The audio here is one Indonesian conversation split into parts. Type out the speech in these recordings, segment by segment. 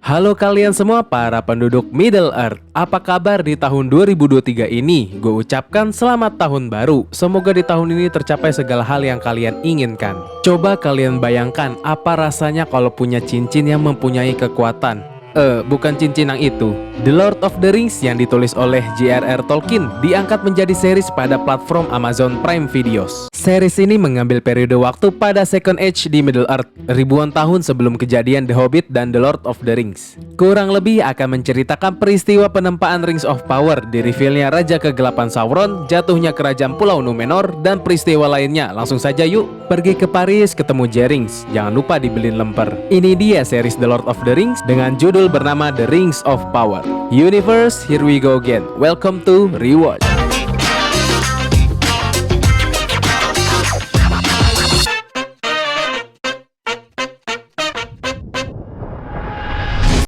Halo kalian semua para penduduk Middle Earth. Apa kabar di tahun 2023 ini? Gue ucapkan selamat tahun baru. Semoga di tahun ini tercapai segala hal yang kalian inginkan. Coba kalian bayangkan apa rasanya kalau punya cincin yang mempunyai kekuatan. Bukan cincin yang itu. The Lord of the Rings yang ditulis oleh J.R.R. Tolkien diangkat menjadi series pada platform Amazon Prime Videos. Series ini mengambil periode waktu pada Second Age di Middle Earth, ribuan tahun sebelum kejadian The Hobbit dan The Lord of the Rings. Kurang lebih akan menceritakan peristiwa penempaan Rings of Power, di-revealnya Raja Kegelapan Sauron, jatuhnya kerajaan Pulau Númenor, dan peristiwa lainnya. Langsung saja yuk, pergi ke Paris ketemu Jerings. Jangan lupa dibeliin lemper. Ini dia series The Lord of the Rings dengan judul bernama The Rings of Power. Universe, here we go again. Welcome to Rewatch.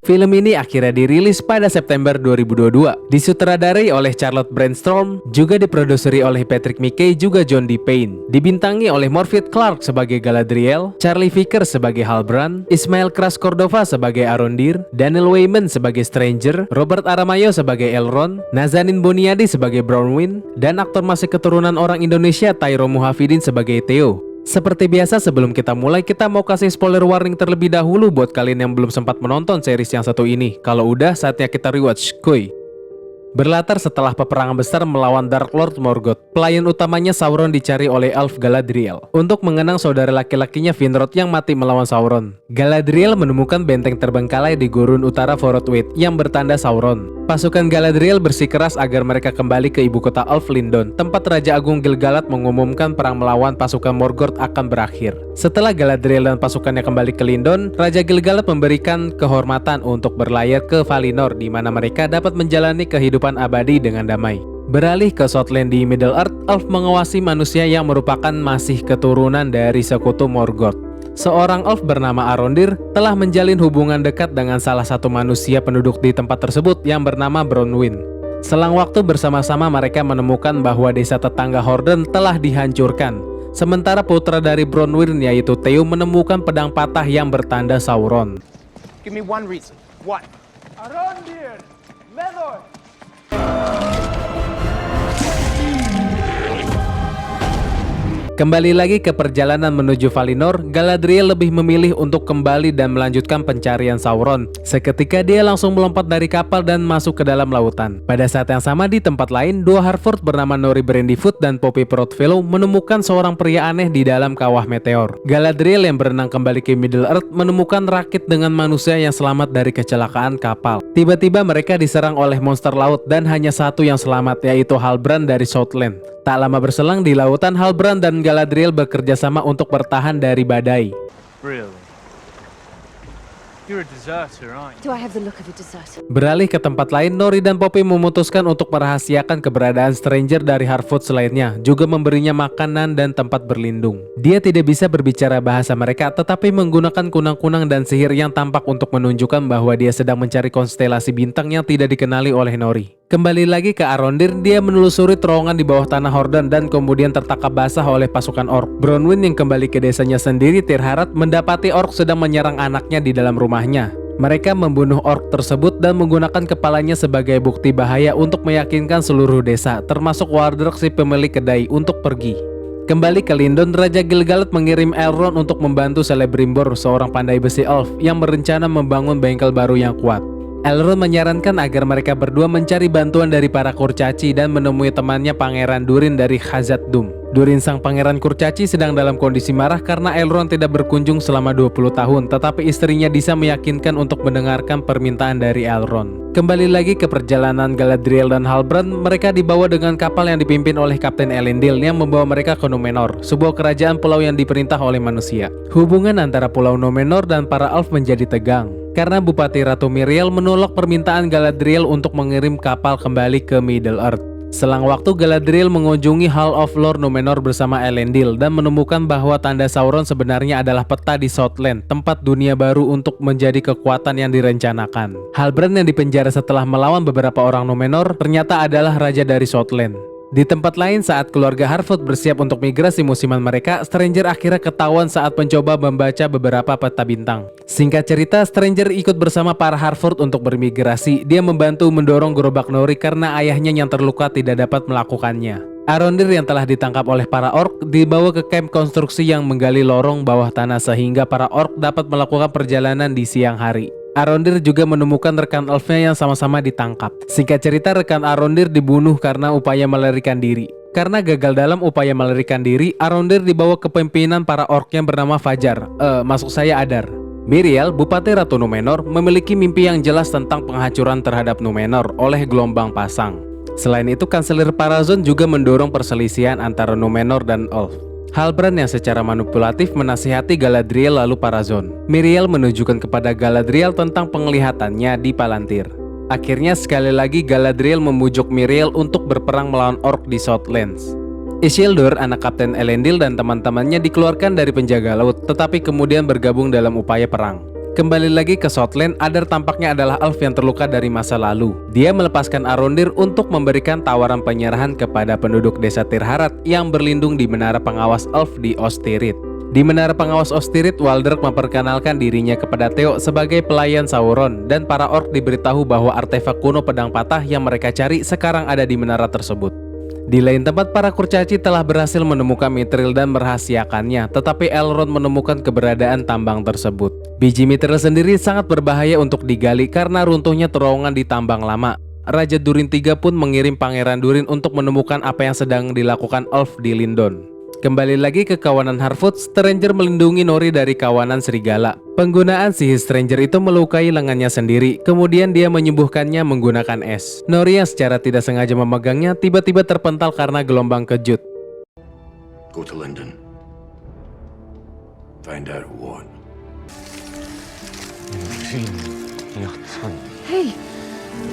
Film ini akhirnya dirilis pada September 2022. Disutradarai oleh Charlotte Brainstorm, juga diproduseri oleh Patrick Mickey juga John D. Payne. Dibintangi oleh Morfydd Clark sebagai Galadriel, Charlie Vickers sebagai Halbrand, Ismael Kras Cordova sebagai Arondir, Daniel Weyman sebagai Stranger, Robert Aramayo sebagai Elrond, Nazanin Boniadi sebagai Bronwyn, dan aktor masih keturunan orang Indonesia Tyro Muhafidin sebagai Theo. Seperti biasa sebelum kita mulai, kita mau kasih spoiler warning terlebih dahulu buat kalian yang belum sempat menonton series yang satu ini. Kalau udah, saatnya kita rewatch, kuy. Berlatar setelah peperangan besar melawan Dark Lord Morgoth, pelayan utamanya Sauron dicari oleh elf Galadriel untuk mengenang saudara laki-lakinya Finrod yang mati melawan Sauron. Galadriel menemukan benteng terbengkalai di gurun utara Forodwaith yang bertanda Sauron. Pasukan Galadriel bersikeras agar mereka kembali ke ibu kota Elf Lindon, tempat Raja Agung Gil-galad mengumumkan perang melawan pasukan Morgoth akan berakhir. Setelah Galadriel dan pasukannya kembali ke Lindon, Raja Gil-galad memberikan kehormatan untuk berlayar ke Valinor, di mana mereka dapat menjalani kehidupan abadi dengan damai. Beralih ke Southland di Middle Earth, elf mengawasi manusia yang merupakan masih keturunan dari sekutu Morgoth. Seorang elf bernama Arondir telah menjalin hubungan dekat dengan salah satu manusia penduduk di tempat tersebut yang bernama Bronwyn. Selang waktu bersama-sama mereka menemukan bahwa desa tetangga Horden telah dihancurkan. Sementara putra dari Bronwyn yaitu Theo menemukan pedang patah yang bertanda Sauron. Give me one reason. One. Arondir, Melor. Kembali lagi ke perjalanan menuju Valinor, Galadriel lebih memilih untuk kembali dan melanjutkan pencarian Sauron. Seketika dia langsung melompat dari kapal dan masuk ke dalam lautan. Pada saat yang sama di tempat lain, dua Harfoot bernama Nori Brandyfoot dan Poppy Proudfellow menemukan seorang pria aneh di dalam kawah meteor. Galadriel yang berenang kembali ke Middle Earth menemukan rakit dengan manusia yang selamat dari kecelakaan kapal. Tiba-tiba mereka diserang oleh monster laut dan hanya satu yang selamat, yaitu Halbrand dari Southland. Tak lama berselang di lautan, Halbrand dan Galadriel bekerja sama untuk bertahan dari badai. Really? You're a deserter, aren't you? Do I have the look of a deserter? Beralih ke tempat lain, Nori dan Poppy memutuskan untuk merahasiakan keberadaan Stranger dari Harfoot selainnya, juga memberinya makanan dan tempat berlindung. Dia tidak bisa berbicara bahasa mereka, tetapi menggunakan kunang-kunang dan sihir yang tampak untuk menunjukkan bahwa dia sedang mencari konstelasi bintang yang tidak dikenali oleh Nori. Kembali lagi ke Arondir, dia menelusuri terowongan di bawah tanah Horden dan kemudian tertangkap basah oleh pasukan orc. Bronwyn yang kembali ke desanya sendiri terharat mendapati orc sedang menyerang anaknya di dalam rumahnya. Mereka membunuh orc tersebut dan menggunakan kepalanya sebagai bukti bahaya untuk meyakinkan seluruh desa, termasuk Wardruk si pemilik kedai, untuk pergi. Kembali ke Lindon, Raja Gil-galad mengirim Elrond untuk membantu Celebrimbor, seorang pandai besi elf yang berencana membangun bengkel baru yang kuat. Elrond menyarankan agar mereka berdua mencari bantuan dari para kurcaci dan menemui temannya Pangeran Durin dari Khazad-dûm. Durin sang pangeran kurcaci sedang dalam kondisi marah karena Elrond tidak berkunjung selama 20 tahun, tetapi istrinya Disa meyakinkan untuk mendengarkan permintaan dari Elrond. Kembali lagi ke perjalanan Galadriel dan Halbrand, mereka dibawa dengan kapal yang dipimpin oleh Kapten Elendil yang membawa mereka ke Númenor, sebuah kerajaan pulau yang diperintah oleh manusia. Hubungan antara Pulau Númenor dan para elf menjadi tegang karena Bupati Ratu Miriel menolak permintaan Galadriel untuk mengirim kapal kembali ke Middle Earth. Selang waktu, Galadriel mengunjungi Hall of Lore Númenor bersama Elendil dan menemukan bahwa tanda Sauron sebenarnya adalah peta di Southland, tempat dunia baru untuk menjadi kekuatan yang direncanakan. Halbrand yang dipenjara setelah melawan beberapa orang Númenor ternyata adalah raja dari Southland. Di tempat lain, saat keluarga Harfoot bersiap untuk migrasi musiman mereka, Stranger akhirnya ketahuan saat mencoba membaca beberapa peta bintang. Singkat cerita, Stranger ikut bersama para Harfoot untuk bermigrasi. Dia membantu mendorong gerobak Nori karena ayahnya yang terluka tidak dapat melakukannya. Arondir yang telah ditangkap oleh para orc dibawa ke camp konstruksi yang menggali lorong bawah tanah sehingga para orc dapat melakukan perjalanan di siang hari. Arondir juga menemukan rekan elfnya yang sama-sama ditangkap. Singkat cerita, rekan Arondir dibunuh karena upaya melarikan diri. Karena gagal dalam upaya melarikan diri, Arondir dibawa ke pimpinan para orc yang bernama Fajar. Adar. Miriel, Bupati Ratu Numenor, memiliki mimpi yang jelas tentang penghancuran terhadap Numenor oleh gelombang pasang. Selain itu, Kanselir Parazon juga mendorong perselisihan antara Numenor dan Elf. Halbrand yang secara manipulatif menasihati Galadriel lalu Parazon. Miriel menunjukkan kepada Galadriel tentang penglihatannya di Palantir. Akhirnya sekali lagi Galadriel memujuk Miriel untuk berperang melawan orc di Southlands. Isildur, anak Kapten Elendil dan teman-temannya dikeluarkan dari penjaga laut, tetapi kemudian bergabung dalam upaya perang. Kembali lagi ke Southland, Adar tampaknya adalah elf yang terluka dari masa lalu. Dia melepaskan Arondir untuk memberikan tawaran penyerahan kepada penduduk desa Tirharat yang berlindung di menara pengawas elf di Osterith. Di menara pengawas Osterith, Waldreg memperkenalkan dirinya kepada Theo sebagai pelayan Sauron, dan para orc diberitahu bahwa artefak kuno pedang patah yang mereka cari sekarang ada di menara tersebut. Di lain tempat, para kurcaci telah berhasil menemukan Mithril dan merahasiakannya, tetapi Elrond menemukan keberadaan tambang tersebut. Biji Mithril sendiri sangat berbahaya untuk digali karena runtuhnya terowongan di tambang lama. Raja Durin III pun mengirim Pangeran Durin untuk menemukan apa yang sedang dilakukan elf di Lindon. Kembali lagi ke kawanan Harfoot, Stranger melindungi Nori dari kawanan serigala. Penggunaan sihir Stranger itu melukai lengannya sendiri, kemudian dia menyembuhkannya menggunakan es. Nori yang secara tidak sengaja memegangnya tiba-tiba terpental karena gelombang kejut. Go to London. Find out what. Hey,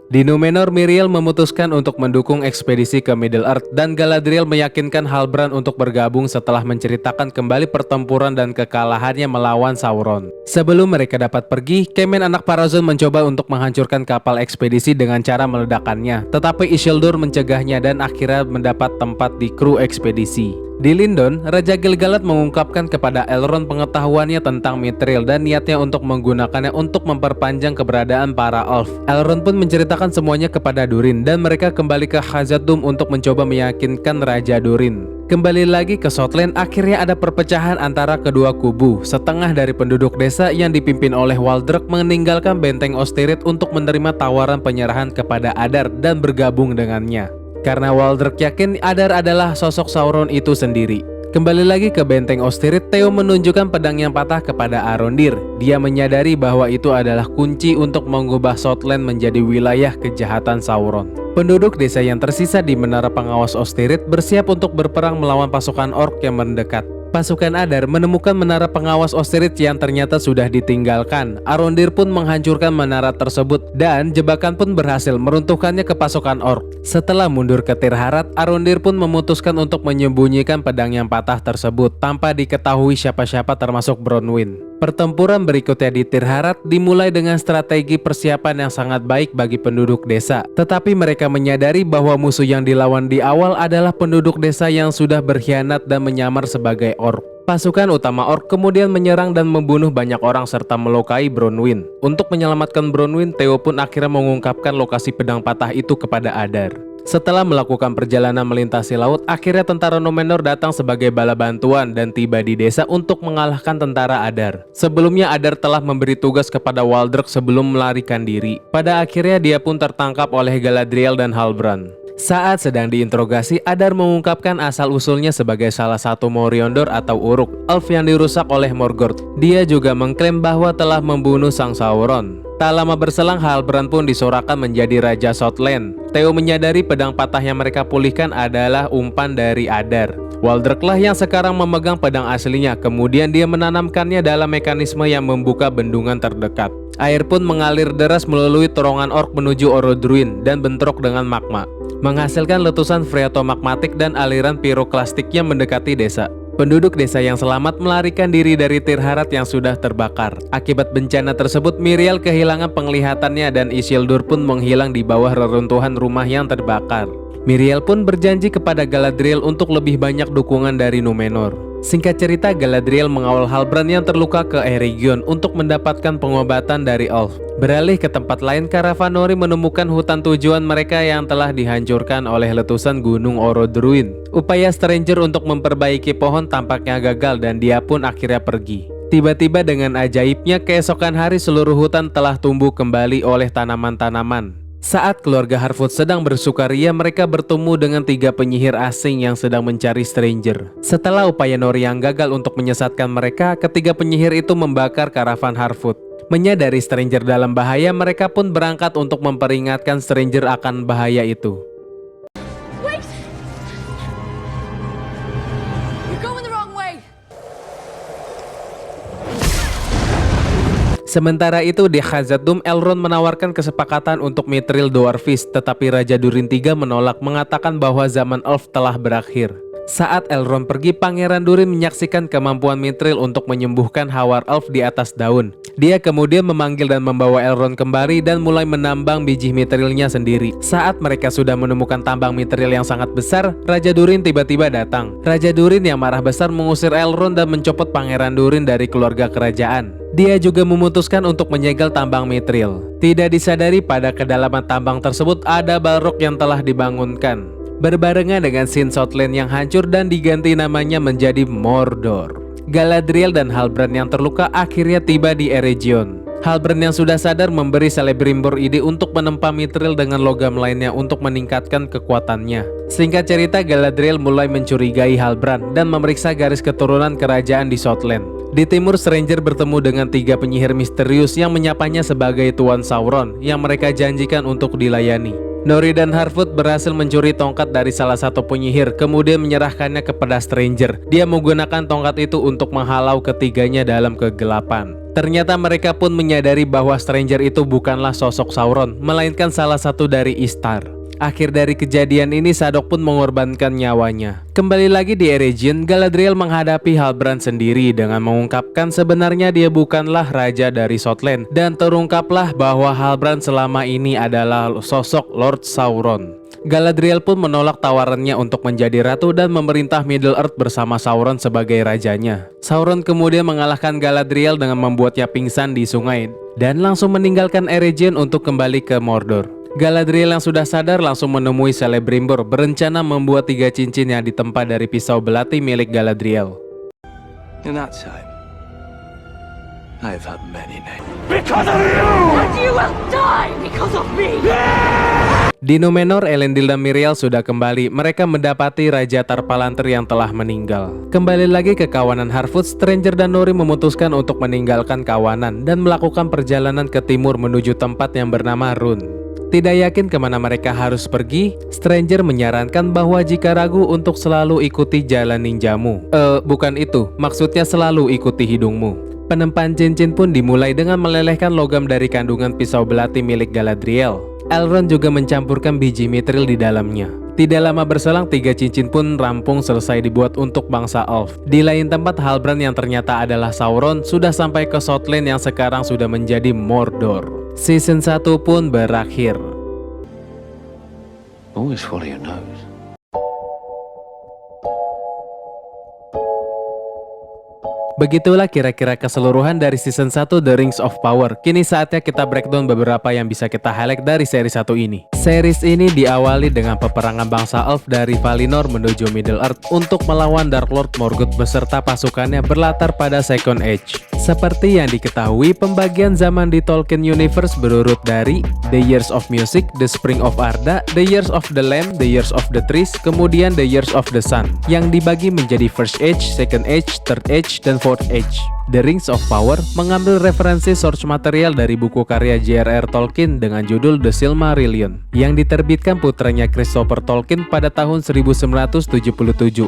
Di Numenor, Miriel memutuskan untuk mendukung ekspedisi ke Middle-earth dan Galadriel meyakinkan Halbrand untuk bergabung setelah menceritakan kembali pertempuran dan kekalahannya melawan Sauron. Sebelum mereka dapat pergi, Kemen anak Parazon mencoba untuk menghancurkan kapal ekspedisi dengan cara meledakannya, tetapi Isildur mencegahnya dan akhirnya mendapat tempat di kru ekspedisi. Di Lindon, Raja Gil-galad mengungkapkan kepada Elrond pengetahuannya tentang Mithril dan niatnya untuk menggunakannya untuk memperpanjang keberadaan para elf. Elrond pun menceritakan semuanya kepada Durin dan mereka kembali ke Khazad-dûm untuk mencoba meyakinkan Raja Durin. Kembali lagi ke Southland, akhirnya ada perpecahan antara kedua kubu. Setengah dari penduduk desa yang dipimpin oleh Waldreg meninggalkan benteng Osterith untuk menerima tawaran penyerahan kepada Adar dan bergabung dengannya. Karena Waldreg yakin Adar adalah sosok Sauron itu sendiri. Kembali lagi ke benteng Osterith, Theo menunjukkan pedang yang patah kepada Arondir. Dia menyadari bahwa itu adalah kunci untuk mengubah Southland menjadi wilayah kejahatan Sauron. Penduduk desa yang tersisa di menara pengawas Osterith bersiap untuk berperang melawan pasukan orc yang mendekat. Pasukan Adar menemukan menara pengawas Osterith yang ternyata sudah ditinggalkan. Arondir pun menghancurkan menara tersebut dan jebakan pun berhasil meruntuhkannya ke pasukan orc. Setelah mundur ke Tirharat, Arondir pun memutuskan untuk menyembunyikan pedang yang patah tersebut tanpa diketahui siapa-siapa termasuk Bronwyn. Pertempuran berikutnya di Tirharat dimulai dengan strategi persiapan yang sangat baik bagi penduduk desa. Tetapi mereka menyadari bahwa musuh yang dilawan di awal adalah penduduk desa yang sudah berkhianat dan menyamar sebagai orc. Pasukan utama orc kemudian menyerang dan membunuh banyak orang serta melukai Bronwyn. Untuk menyelamatkan Bronwyn, Theo pun akhirnya mengungkapkan lokasi pedang patah itu kepada Adar. Setelah melakukan perjalanan melintasi laut, akhirnya tentara Numenor datang sebagai bala bantuan dan tiba di desa untuk mengalahkan tentara Adar. Sebelumnya Adar telah memberi tugas kepada Waldreg sebelum melarikan diri. Pada akhirnya dia pun tertangkap oleh Galadriel dan Halbrand. Saat sedang diinterogasi, Adar mengungkapkan asal-usulnya sebagai salah satu Moriondor atau Uruk, elf yang dirusak oleh Morgoth. Dia juga mengklaim bahwa telah membunuh sang Sauron. Tak lama berselang, Halbrand pun disorakan menjadi Raja Southland. Theo menyadari pedang patah yang mereka pulihkan adalah umpan dari Adar. Waldreg lah yang sekarang memegang pedang aslinya, kemudian dia menanamkannya dalam mekanisme yang membuka bendungan terdekat. Air pun mengalir deras melalui terowongan orc menuju Orodruin dan bentrok dengan magma, menghasilkan letusan freatomagmatik dan aliran piroklastik yang mendekati desa. Penduduk desa yang selamat melarikan diri dari Tirharat yang sudah terbakar. Akibat bencana tersebut, Miriel kehilangan penglihatannya dan Isildur pun menghilang di bawah reruntuhan rumah yang terbakar. Miriel pun berjanji kepada Galadriel untuk lebih banyak dukungan dari Númenor. Singkat cerita, Galadriel mengawal Halbrand yang terluka ke Eregion untuk mendapatkan pengobatan dari elf. Beralih ke tempat lain, karavan Nori menemukan hutan tujuan mereka yang telah dihancurkan oleh letusan gunung Orodruin. Upaya Stranger untuk memperbaiki pohon tampaknya gagal dan dia pun akhirnya pergi. Tiba-tiba dengan ajaibnya, keesokan hari seluruh hutan telah tumbuh kembali oleh tanaman-tanaman. Saat keluarga Harfoot sedang bersukaria, mereka bertemu dengan 3 penyihir asing yang sedang mencari Stranger. Setelah upaya Nori yang gagal untuk menyesatkan mereka, ketiga penyihir itu membakar karavan Harfoot. Menyadari Stranger dalam bahaya, mereka pun berangkat untuk memperingatkan Stranger akan bahaya itu. Wait! You're going the wrong way. Sementara itu di Khazad-dûm, Elrond menawarkan kesepakatan untuk Mithril Dwarfis, tetapi Raja Durin III menolak, mengatakan bahwa zaman elf telah berakhir. Saat Elrond pergi, Pangeran Durin menyaksikan kemampuan Mithril untuk menyembuhkan hawar elf di atas daun. Dia kemudian memanggil dan membawa Elrond kembali dan mulai menambang biji Mithrilnya sendiri. Saat mereka sudah menemukan tambang Mithril yang sangat besar, Raja Durin tiba-tiba datang. Raja Durin yang marah besar mengusir Elrond dan mencopot Pangeran Durin dari keluarga kerajaan. Dia juga memutuskan untuk menyegel tambang Mithril. Tidak disadari pada kedalaman tambang tersebut ada Balrog yang telah dibangunkan. Berbarengan dengan Sin Southland yang hancur dan diganti namanya menjadi Mordor. Galadriel dan Halbrand yang terluka akhirnya tiba di Eregion. Halbrand yang sudah sadar memberi Celebrimbor ide untuk menempa Mithril dengan logam lainnya untuk meningkatkan kekuatannya. Singkat cerita, Galadriel mulai mencurigai Halbrand dan memeriksa garis keturunan kerajaan di Southland. Di timur, Stranger bertemu dengan 3 penyihir misterius yang menyapanya sebagai Tuan Sauron yang mereka janjikan untuk dilayani. Nori dan Harfoot berhasil mencuri tongkat dari salah satu penyihir, kemudian menyerahkannya kepada Stranger. Dia menggunakan tongkat itu untuk menghalau ketiganya dalam kegelapan. Ternyata mereka pun menyadari bahwa Stranger itu bukanlah sosok Sauron, melainkan salah satu dari Istar. Akhir dari kejadian ini, Sadok pun mengorbankan nyawanya. Kembali lagi di Eregion, Galadriel menghadapi Halbrand sendiri dengan mengungkapkan sebenarnya dia bukanlah raja dari Southland, dan terungkaplah bahwa Halbrand selama ini adalah sosok Lord Sauron. Galadriel pun menolak tawarannya untuk menjadi ratu dan memerintah Middle-earth bersama Sauron sebagai rajanya. Sauron kemudian mengalahkan Galadriel dengan membuatnya pingsan di sungai dan langsung meninggalkan Eregion untuk kembali ke Mordor. Galadriel yang sudah sadar langsung menemui Celebrimbor, berencana membuat 3 cincin yang ditempa dari pisau belati milik Galadriel. In that time, I have had many names. Because of you! And you will die because of me! Di Númenor, Elendil dan Miriel sudah kembali. Mereka mendapati Raja Tar-Palantir yang telah meninggal. Kembali lagi ke kawanan Harfoot, Stranger dan Nori memutuskan untuk meninggalkan kawanan dan melakukan perjalanan ke timur menuju tempat yang bernama Rhûn. Tidak yakin kemana mereka harus pergi, Stranger menyarankan bahwa jika ragu untuk selalu ikuti jalan ninjamu. Bukan itu, maksudnya selalu ikuti hidungmu. Penempaan cincin pun dimulai dengan melelehkan logam dari kandungan pisau belati milik Galadriel. Elrond juga mencampurkan biji Mithril di dalamnya. Tidak lama berselang, 3 cincin pun rampung selesai dibuat untuk bangsa elf. Di lain tempat, Halbrand yang ternyata adalah Sauron sudah sampai ke Southland yang sekarang sudah menjadi Mordor. Season 1 pun berakhir. Always follow your nose. Begitulah kira-kira keseluruhan dari Season 1 The Rings of Power. Kini saatnya kita breakdown beberapa yang bisa kita highlight dari seri 1 ini. Series ini diawali dengan peperangan bangsa elf dari Valinor menuju Middle-earth untuk melawan Dark Lord Morgoth beserta pasukannya berlatar pada Second Age. Seperti yang diketahui, pembagian zaman di Tolkien Universe berurut dari The Years of Music, The Spring of Arda, The Years of the Lamb, The Years of the Trees, kemudian The Years of the Sun, yang dibagi menjadi First Age, Second Age, Third Age, dan Fourth Age. The Rings of Power mengambil referensi source material dari buku karya J.R.R. Tolkien dengan judul The Silmarillion yang diterbitkan putranya Christopher Tolkien pada tahun 1977,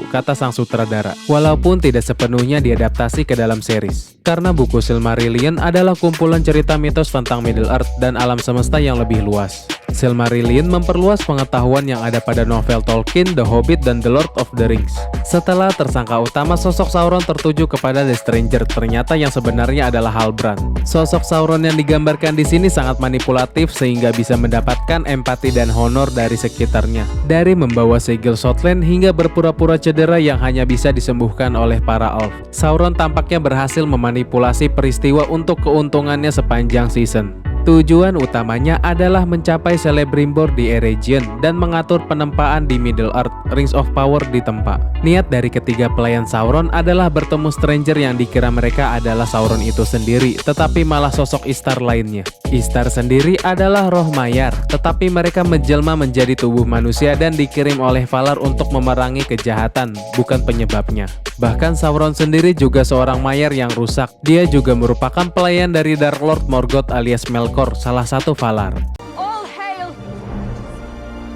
kata sang sutradara, walaupun tidak sepenuhnya diadaptasi ke dalam series. Karena buku Silmarillion adalah kumpulan cerita mitos tentang Middle-earth dan alam semesta yang lebih luas. Silmarillion memperluas pengetahuan yang ada pada novel Tolkien, The Hobbit, dan The Lord of the Rings. Setelah tersangka utama sosok Sauron tertuju kepada The Stranger, ternyata yang sebenarnya adalah Halbrand. Sosok Sauron yang digambarkan di sini sangat manipulatif sehingga bisa mendapatkan empati dan honor dari sekitarnya. Dari membawa segel Southland hingga berpura-pura cedera yang hanya bisa disembuhkan oleh para elf. Sauron tampaknya berhasil memanipulasi peristiwa untuk keuntungannya sepanjang season. Tujuan utamanya adalah mencapai Celebrimbor di Eregion dan mengatur penempaan di Middle-earth, Rings of Power ditempa. Niat dari ketiga pelayan Sauron adalah bertemu Stranger yang dikira mereka adalah Sauron itu sendiri, tetapi malah sosok Istar lainnya. Istar sendiri adalah roh mayar, tetapi mereka menjelma menjadi tubuh manusia dan dikirim oleh Valar untuk memerangi kejahatan, bukan penyebabnya. Bahkan Sauron sendiri juga seorang mayar yang rusak. Dia juga merupakan pelayan dari Dark Lord Morgoth alias Melkor, salah satu Valar. All hail!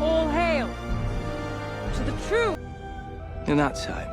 All hail! To the true! In that time,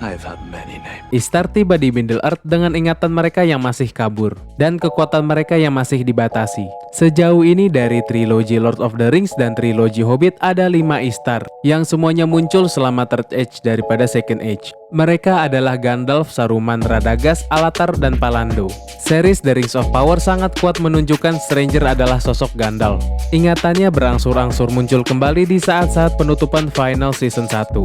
I have had many names. Istar tiba di Middle-earth dengan ingatan mereka yang masih kabur dan kekuatan mereka yang masih dibatasi. Sejauh ini dari trilogi Lord of the Rings dan trilogi Hobbit ada 5 Istar yang semuanya muncul selama Third Age daripada Second Age. Mereka adalah Gandalf, Saruman, Radagast, Alatar, dan Palando. Series The Rings of Power sangat kuat menunjukkan Stranger adalah sosok Gandalf. Ingatannya berangsur-angsur muncul kembali di saat-saat penutupan final season 1.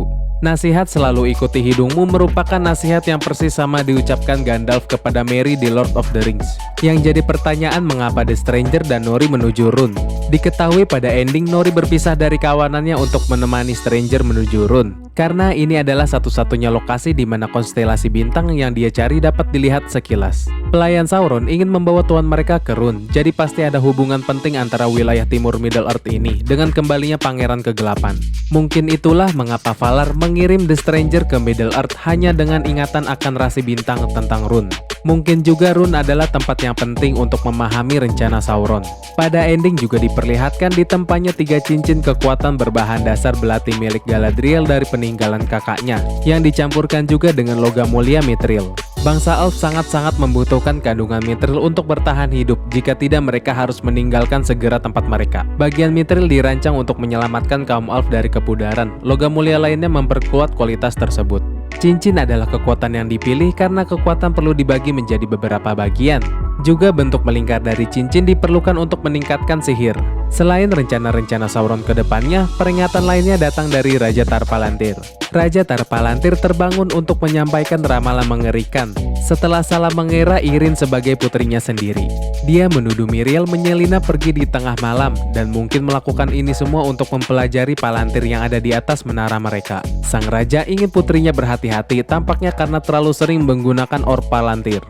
Nasihat selalu ikuti hidungmu merupakan nasihat yang persis sama diucapkan Gandalf kepada Merry di Lord of the Rings. Yang jadi pertanyaan mengapa The Stranger dan Nori menuju Rhûn. Diketahui pada ending Nori berpisah dari kawanannya untuk menemani Stranger menuju Rhûn. Karena ini adalah satu-satunya lokasi di mana konstelasi bintang yang dia cari dapat dilihat sekilas. Pelayan Sauron ingin membawa tuan mereka ke Rhûn, jadi pasti ada hubungan penting antara wilayah timur Middle-earth ini dengan kembalinya Pangeran Kegelapan. Mungkin itulah mengapa Valar mengirim The Stranger ke Middle-earth hanya dengan ingatan akan rasi bintang tentang Rhûn. Mungkin juga Rhûn adalah tempat yang penting untuk memahami rencana Sauron. Pada ending juga diperlihatkan ditempanya 3 cincin kekuatan berbahan dasar belati milik Galadriel dari peninggalan kakaknya, yang dicampurkan juga dengan logam mulia Mithril. Bangsa elf sangat-sangat membutuhkan kandungan Mithril untuk bertahan hidup, jika tidak mereka harus meninggalkan segera tempat mereka. Bagian Mithril dirancang untuk menyelamatkan kaum elf dari kepudaran. Logam mulia lainnya memperkuat kualitas tersebut. Cincin adalah kekuatan yang dipilih karena kekuatan perlu dibagi menjadi beberapa bagian. Juga bentuk melingkar dari cincin diperlukan untuk meningkatkan sihir. Selain rencana-rencana Sauron ke depannya, peringatan lainnya datang dari Raja Tar Palantir. Raja Tar Palantir terbangun untuk menyampaikan ramalan mengerikan setelah salah mengira Irin sebagai putrinya sendiri. Dia menuduh Miriel menyelinap pergi di tengah malam dan mungkin melakukan ini semua untuk mempelajari Palantir yang ada di atas menara mereka. Sang raja ingin putrinya berhati-hati tampaknya karena terlalu sering menggunakan orb Palantir.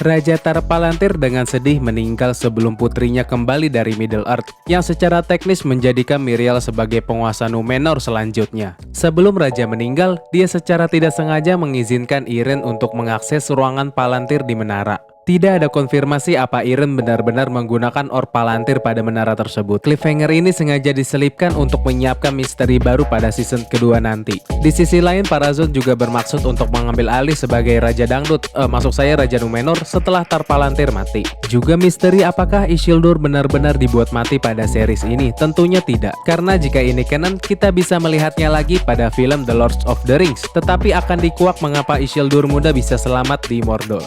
Raja Tar Palantir dengan sedih meninggal sebelum putrinya kembali dari Middle-earth, yang secara teknis menjadikan Miriel sebagai penguasa Númenor selanjutnya. Sebelum raja meninggal, dia secara tidak sengaja mengizinkan Irin untuk mengakses ruangan Palantir di menara. Tidak ada konfirmasi apa Irin benar-benar menggunakan orb Palantir pada menara tersebut. Cliffhanger ini sengaja diselipkan untuk menyiapkan misteri baru pada season kedua nanti. Di sisi lain, Parazon juga bermaksud untuk mengambil alih sebagai Raja Dangdut, Raja Númenor setelah Tar Palantir mati. Juga misteri apakah Isildur benar-benar dibuat mati pada series ini? Tentunya tidak, karena jika ini canon, kita bisa melihatnya lagi pada film The Lord of the Rings, tetapi akan dikuak mengapa Isildur muda bisa selamat di Mordor.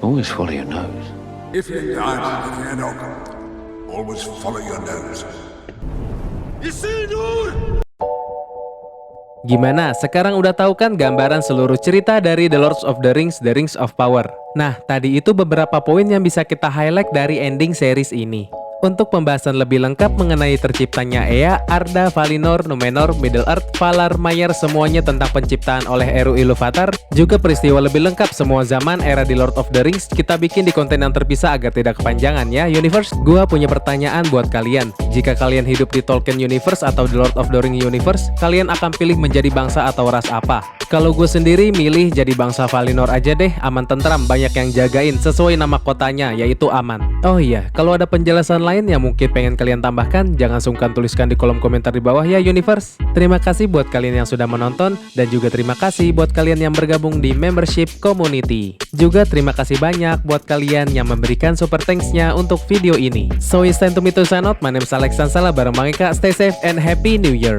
Always follow your nose. If you die in Enoch, always follow your nose. Gimana? Sekarang udah tahu kan gambaran seluruh cerita dari The Lord of the Rings, The Rings of Power? Nah, tadi itu beberapa poin yang bisa kita highlight dari ending series ini. Untuk pembahasan lebih lengkap mengenai terciptanya Ea, Arda, Valinor, Númenor, Middle-earth, Valar, Maiar, semuanya tentang penciptaan oleh Eru Ilúvatar, juga peristiwa lebih lengkap semua zaman era di Lord of the Rings, kita bikin di konten yang terpisah agar tidak kepanjangan ya, Universe. Gua punya pertanyaan buat kalian. Jika kalian hidup di Tolkien Universe atau The Lord of the Rings Universe, kalian akan pilih menjadi bangsa atau ras apa? Kalau gue sendiri milih jadi bangsa Valinor aja deh, aman tentram, banyak yang jagain, sesuai nama kotanya, yaitu aman. Oh iya, kalau ada penjelasan lain yang mungkin pengen kalian tambahkan, jangan sungkan tuliskan di kolom komentar di bawah ya Universe. Terima kasih buat kalian yang sudah menonton, dan juga terima kasih buat kalian yang bergabung di membership community. Juga terima kasih banyak buat kalian yang memberikan super thanks-nya untuk video ini. So it's time to me to sign out. My name is Alex Sansala bareng Bang Eka. Stay safe and happy new year.